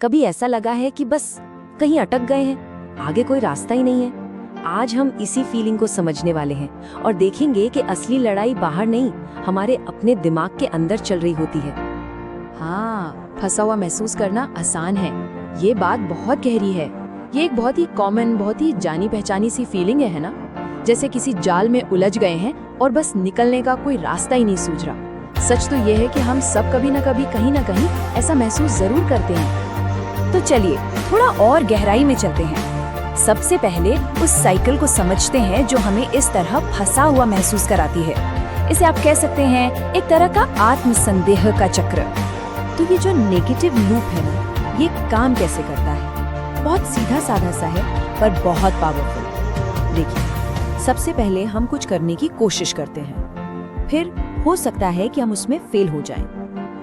कभी ऐसा लगा है कि बस कहीं अटक गए हैं, आगे कोई रास्ता ही नहीं है? आज हम इसी फीलिंग को समझने वाले हैं और देखेंगे कि असली लड़ाई बाहर नहीं, हमारे अपने दिमाग के अंदर चल रही होती है। हाँ, फंसा हुआ महसूस करना आसान है, ये बात बहुत गहरी है। ये एक बहुत ही कॉमन, बहुत ही जानी पहचानी सी फीलिंग है ना? जैसे किसी जाल में उलझ गए हैं और बस निकलने का कोई रास्ता ही नहीं सूझ रहा। सच तो ये है कि हम सब कभी न कभी कहीं ना कहीं ऐसा महसूस जरूर करते हैं। तो चलिए थोड़ा और गहराई में चलते हैं। सबसे पहले उस साइकिल को समझते हैं जो हमें इस तरह फंसा हुआ महसूस कराती है। इसे आप कह सकते हैं एक तरह का आत्मसंदेह का चक्र। तो ये जो नेगेटिव लूप है ना, ये काम कैसे करता है? बहुत सीधा साधा सा है पर बहुत पावरफुल। देखिए, सबसे पहले हम कुछ करने की कोशिश करते हैं, फिर हो सकता है कि हम उसमें फेल हो जाएं।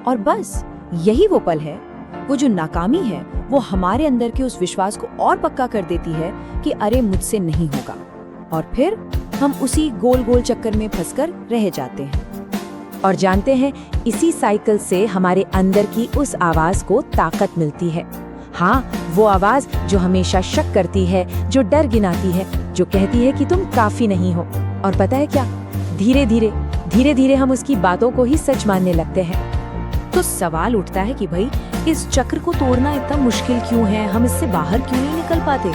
और बस यही वो पल है, वो जो नाकामी है, वो हमारे अंदर के उस विश्वास को और पक्का कर देती है कि अरे मुझसे नहीं होगा। और फिर हम उसी गोल गोल चक्कर में फंसकर रह जाते हैं। और जानते हैं, इसी साइकिल से हमारे अंदर की उस आवाज को ताकत मिलती है। हाँ, वो आवाज जो हमेशा शक करती है, जो डर गिनाती है, जो कहती है कि तुम काफी नहीं हो। और पता है क्या, धीरे धीरे हम उसकी बातों को ही सच मानने लगते हैं। तो सवाल उठता है कि भाई, इस चक्र को तोड़ना इतना मुश्किल क्यों है? हम इससे बाहर क्यों नहीं निकल पाते?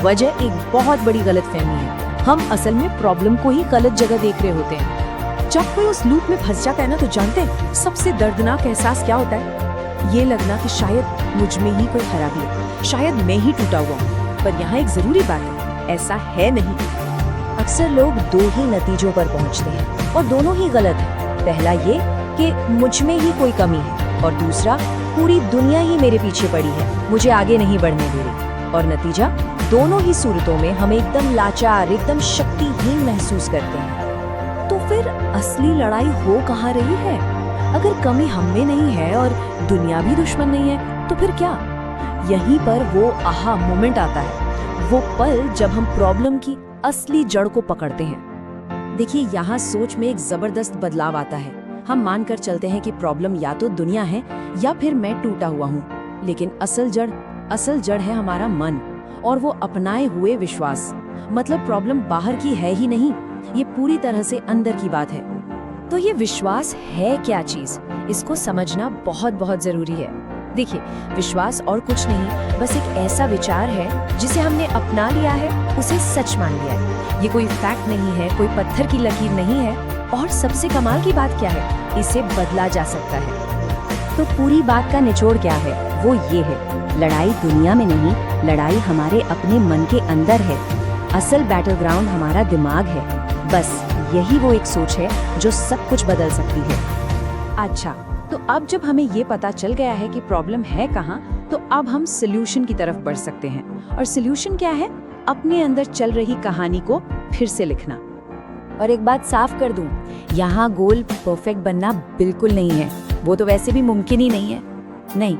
वजह एक बहुत बड़ी गलतफहमी है। हम असल में प्रॉब्लम को ही गलत जगह देख रहे होते हैं। जब कोई उस लूप में फंस जाता है ना, तो जानते हैं सबसे दर्दनाक एहसास क्या होता है? ये लगना कि शायद मुझ में ही कोई खराबी है, शायद मैं ही टूटा हुआ हूँ। पर यहाँ एक जरूरी बात है, ऐसा है नहीं। अक्सर लोग दो ही नतीजों पर पहुँचते हैं और दोनों ही गलत है। पहला ये कि मुझ में ही कोई कमी है, और दूसरा पूरी दुनिया ही मेरे पीछे पड़ी है, मुझे आगे नहीं बढ़ने दे रही। और नतीजा, दोनों ही सूरतों में हम एकदम लाचार, एकदम शक्तिहीन महसूस करते हैं। तो फिर असली लड़ाई हो कहाँ रही है? अगर कमी हम में नहीं है और दुनिया भी दुश्मन नहीं है, तो फिर क्या? यहीं पर वो आहा मोमेंट आता है, वो पल जब हम प्रॉब्लम की असली जड़ को पकड़ते हैं। देखिए, यहाँ सोच में एक जबरदस्त बदलाव आता है। हम मानकर चलते हैं कि प्रॉब्लम या तो दुनिया है या फिर मैं टूटा हुआ हूँ। लेकिन असल जड़ है हमारा मन और वो अपनाए हुए विश्वास। मतलब प्रॉब्लम बाहर की है ही नहीं, ये पूरी तरह से अंदर की बात है। तो ये विश्वास है क्या चीज? इसको समझना बहुत बहुत जरूरी है। देखिए, विश्वास और कुछ नहीं, बस एक ऐसा विचार है जिसे हमने अपना लिया है, उसे सच मान लिया है। ये कोई फैक्ट नहीं है, कोई पत्थर की लकीर नहीं है। और सबसे कमाल की बात क्या है? इसे बदला जा सकता है। तो पूरी बात का निचोड़ क्या है? वो ये है, लड़ाई दुनिया में नहीं, लड़ाई हमारे अपने मन के अंदर है। असल बैटल ग्राउंड हमारा दिमाग है। बस यही वो एक सोच है जो सब कुछ बदल सकती है। अच्छा, तो अब जब हमें ये पता चल गया है कि प्रॉब्लम है कहाँ, तो अब हम सॉल्यूशन की तरफ बढ़ सकते हैं। और सॉल्यूशन क्या है? अपने अंदर चल रही कहानी को फिर से लिखना। और एक बात साफ कर दूं, यहाँ गोल परफेक्ट बनना बिल्कुल नहीं है, वो तो वैसे भी मुमकिन ही नहीं है। नहीं,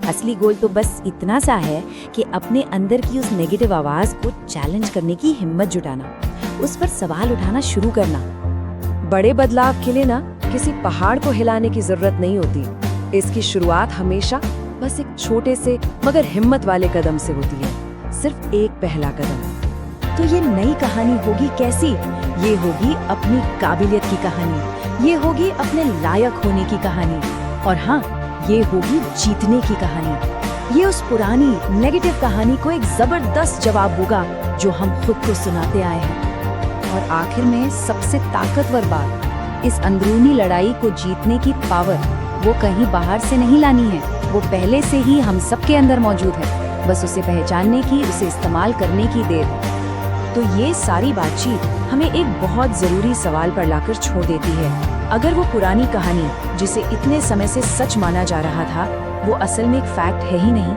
असली गोल तो बस इतना सा है कि अपने अंदर की उस नेगेटिव आवाज को चैलेंज करने की हिम्मत जुटाना, उस पर सवाल उठाना शुरू करना। बड़े बदलाव के लिए ना किसी पहाड़ को हिलाने की जरूरत नहीं होती। इसकी शुरुआत हमेशा बस एक छोटे से मगर हिम्मत वाले कदम से होती है, सिर्फ एक पहला कदम। तो ये नई कहानी होगी कैसी? ये होगी अपनी काबिलियत की कहानी, ये होगी अपने लायक होने की कहानी, और हाँ, ये होगी जीतने की कहानी। ये उस पुरानी नेगेटिव कहानी को एक जबरदस्त जवाब होगा जो हम खुद को सुनाते आए हैं। और आखिर में सबसे ताकतवर बात, इस अंदरूनी लड़ाई को जीतने की पावर वो कहीं बाहर से नहीं लानी है, वो पहले से ही हम सबके अंदर मौजूद है। बस उसे पहचानने की, उसे इस्तेमाल करने की देर है। तो ये सारी बातचीत हमें एक बहुत जरूरी सवाल पर लाकर छोड़ देती है। अगर वो पुरानी कहानी जिसे इतने समय से सच माना जा रहा था, वो असल में एक फैक्ट है ही नहीं,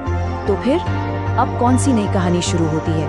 तो फिर अब कौन सी नई कहानी शुरू होती है?